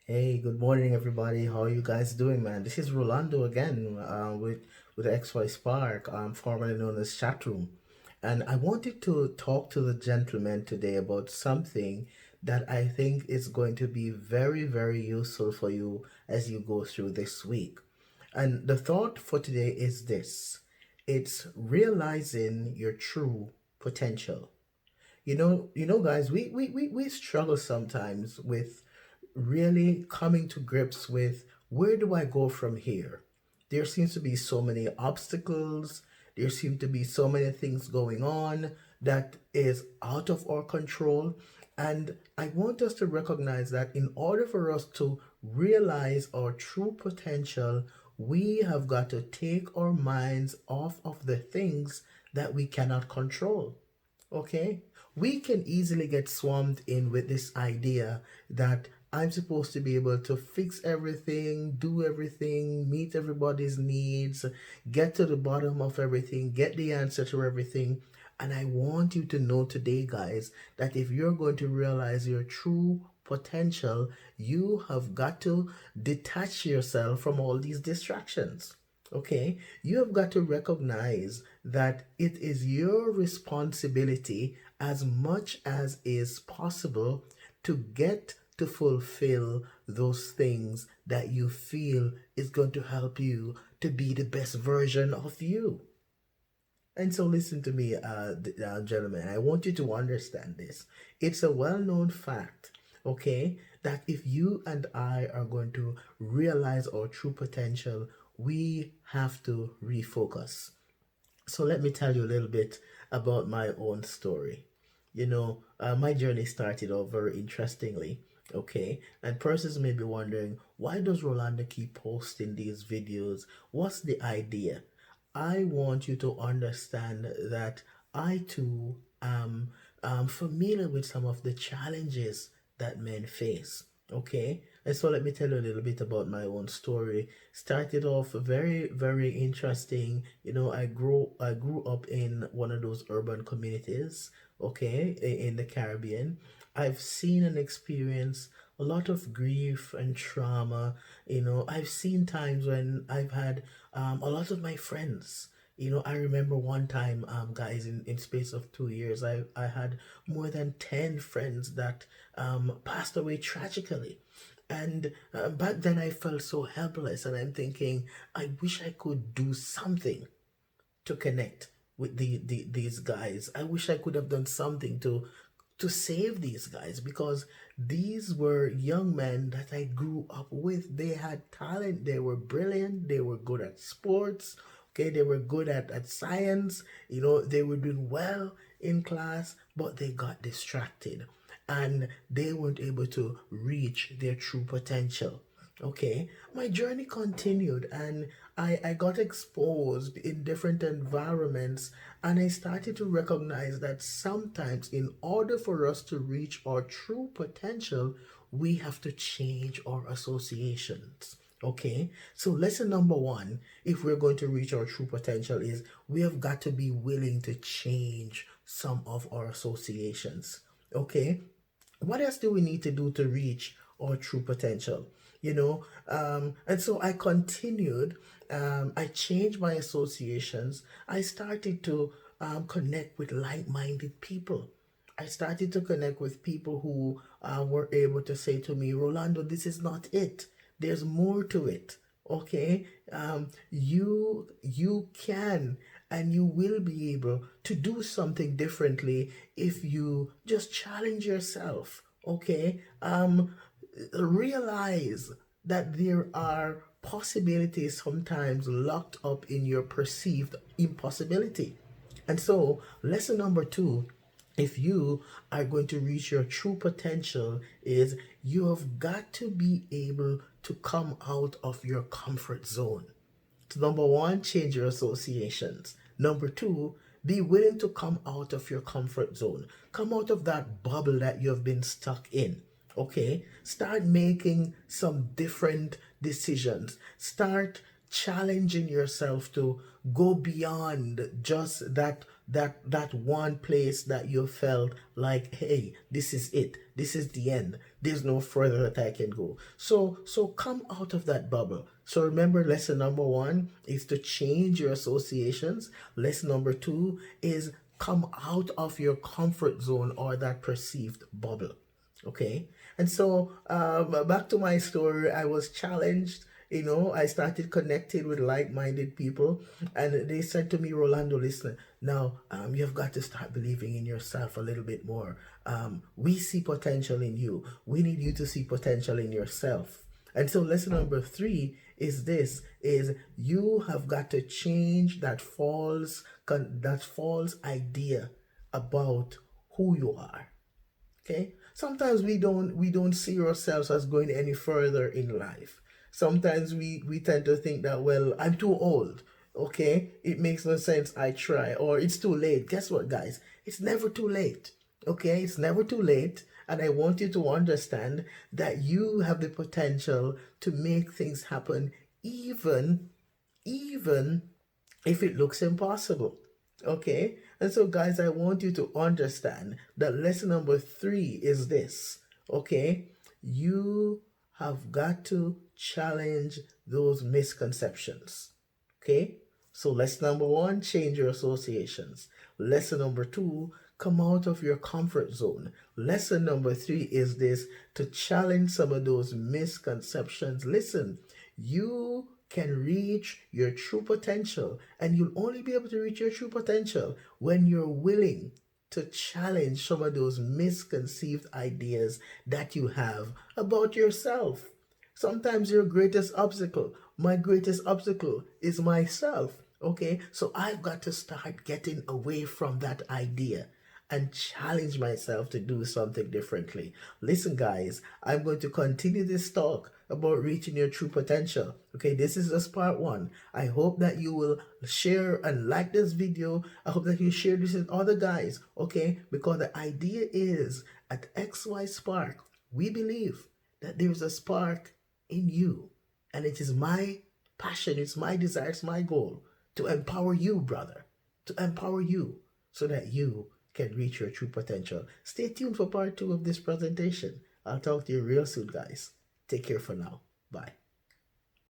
Hey, good morning, everybody. How are you guys doing, man? This is Rolando again, with xyspark, formerly known as Chatroom, and I wanted to talk to the gentleman today about something that I think is going to be very, very useful for you as you go through this week. And the thought for today is this: it's realizing your true potential. Guys, we struggle sometimes with really coming to grips with where do I go from here? There seems to be so many obstacles, there seem to be so many things going on that is out of our control. And I want us to recognize that in order for us to realize our true potential, we have got to take our minds off of the things that we cannot control. Okay? We can easily get swamped in with this idea that I'm supposed to be able to fix everything, do everything, meet everybody's needs, get to the bottom of everything, get the answer to everything. And I want you to know today, guys, that if you're going to realize your true potential, you have got to detach yourself from all these distractions. Okay, you have got to recognize that it is your responsibility as much as is possible to get to fulfill those things that you feel is going to help you to be the best version of you. And so, listen to me, gentlemen. I want you to understand this. It's a well known fact, okay, that if you and I are going to realize our true potential, we have to refocus. So let me tell you a little bit about my own story. My journey started off very interestingly. Okay, and persons may be wondering, why does Rolando keep posting these videos? What's the idea? I want you to understand that I too am familiar with some of the challenges that men face. Okay, and so let me tell you a little bit about my own story. Started off very, very interesting. I grew up in one of those urban communities, okay, in the Caribbean. I've seen and experienced a lot of grief and trauma. I've seen times when I've had a lot of my friends. I remember one time, guys, in space of 2 years, I had more than 10 friends that passed away tragically. And back then I felt so helpless, and I'm thinking, I wish I could do something to connect with these guys. I wish I could have done something to save these guys, because these were young men that I grew up with. They had talent, they were brilliant, they were good at sports, okay, they were good at science, they were doing well in class, but they got distracted and they weren't able to reach their true potential. Okay, my journey continued, and I got exposed in different environments, and I started to recognize that sometimes, in order for us to reach our true potential, we have to change our associations. Okay, so lesson number one, if we're going to reach our true potential, is we have got to be willing to change some of our associations. Okay, what else do we need to do to reach our true potential? And so I continued. I changed my associations. I started to connect with like-minded people. I started to connect with people who were able to say to me, Rolando, this is not it, there's more to it. Okay, you can and you will be able to do something differently if you just challenge yourself. Okay, realize that there are possibilities sometimes locked up in your perceived impossibility. And so, lesson number two, if you are going to reach your true potential, is you have got to be able to come out of your comfort zone. So number one, change your associations. Number two, be willing to come out of your comfort zone. Come out of that bubble that you've been stuck in. Okay? Start making some different decisions. Start challenging yourself to go beyond just that that one place that you felt like, hey, this is it, this is the end, there's no further that I can go. So come out of that bubble. So remember, lesson number one is to change your associations. Lesson number two is come out of your comfort zone or that perceived bubble. Okay. And so back to my story, I was challenged. I started connecting with like-minded people, and they said to me, Rolando, listen, now you've got to start believing in yourself a little bit more. We see potential in you. We need you to see potential in yourself. And so lesson number three is this: is you have got to change that false idea about who you are. Okay, sometimes we don't see ourselves as going any further in life. Sometimes we tend to think that, well, I'm too old. Okay, it makes no sense, I try, or it's too late. Guess what, guys? It's never too late. Okay, it's never too late. And I want you to understand that you have the potential to make things happen, even if it looks impossible. Okay? And so, guys, I want you to understand that lesson number three is this. Okay? You have got to challenge those misconceptions. Okay? So, lesson number one, change your associations. Lesson number two, come out of your comfort zone. Lesson number three is this: to challenge some of those misconceptions. Listen, you can reach your true potential, and you'll only be able to reach your true potential when you're willing to challenge some of those misconceived ideas that you have about yourself. Sometimes your greatest obstacle, my greatest obstacle, is myself. Okay, so I've got to start getting away from that idea and challenge myself to do something differently. Listen, guys, I'm going to continue this talk about reaching your true potential. Okay, this is just part one. I hope that you will share and like this video. I hope that you share this with other guys. Okay, because the idea is, at xyspark, we believe that there's a spark in you, and it is my passion, it's my desire, it's my goal to empower you, brother, to empower you so that you can reach your true potential. Stay tuned for part two of this presentation. I'll talk to you real soon, guys. Take care for now. Bye.